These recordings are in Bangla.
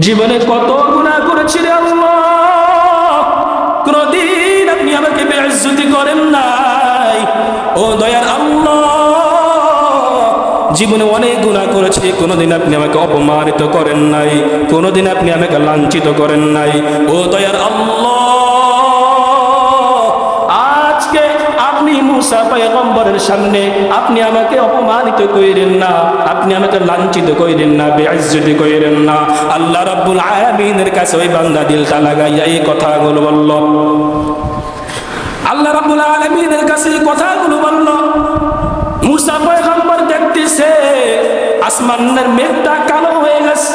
জীবনে কত গুনাহ করেছি রে আল্লাহ, কোনদিন আপনি আমাকে বেইজ্জতি করেন নাই। ও দয়ার আল্লাহ, জীবনে অনেক গুনাহ করেছি, কোনদিন আপনি আমাকে অপমানিত করেন নাই, কোনদিন আপনি আমাকে লাঞ্ছিত করেন নাই। ও দয়ার আল্লাহ, আজকে আপনি মুসা পয়গম্বরের সামনে আপনি আমাকে অপমানিত কইরেন না, আপনি আমাকে লাঞ্ছিত কইরেন না, বেইজ্জতি কইরেন না। আল্লাহ রাব্বুল আলামিনের কাছে ওই বান্দা দিলটা লাগাইয়া এই কথাগুলো বলল। আল্লাহ রাব্বুল আলামিনের কাছে এই কথাগুলো বলল। মুসা পয়গম্বর দেখতেছে আসমানের মেঘটা কালো হয়ে গেছে,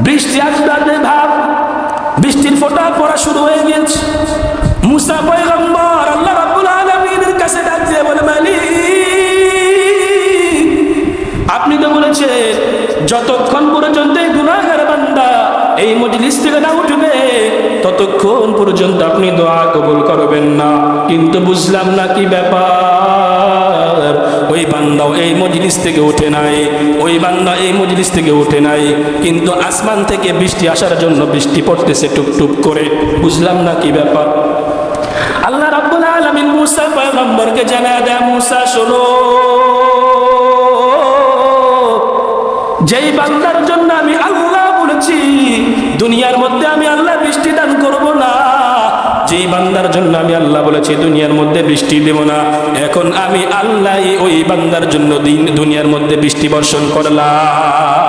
বৃষ্টি আসবে ভাব, বৃষ্টির ফোঁটা পড়া শুরু হয়ে গেছে। মুসা পয়গম্বর আল্লাহ রাব্বুল আলামিনের কাছে ডাক দিয়ে বলে, মালিক আপনি তো বলেছেন যতক্ষণ পর্যন্ত এই গুনাহগার বান্দা এই মজলিস থেকে না উঠবে ততক্ষণ পর্যন্ত আপনি দোয়া কবুল করবেন না। কিন্তু বুঝলাম না কি ব্যাপার, ওই বান্দাও এই মজলিস থেকে উঠে নাই, ওই বান্দা এই মজলিস থেকে উঠে নাই, কিন্তু আসমান থেকে বৃষ্টি আসার জন্য বৃষ্টি পড়তেছে টুপটুপ করে। বুঝলাম না কি ব্যাপার। আল্লাহ রাব্বুল আলামিন মুসা পয়গম্বরকে জানায় দেয়, মুসা শোনো, যেই বান্দার জন্য আমি আল্লাহ বলেছি দুনিয়ার মধ্যে আমি আল্লাহ বৃষ্টি দান করব না, যেই বান্দার জন্য আমি আল্লাহ বলেছি দুনিয়ার মধ্যে বৃষ্টি দেব না, এখন আমি আল্লাহ ওই বান্দার জন্য দুনিয়ার মধ্যে বৃষ্টি বর্ষণ করলাম।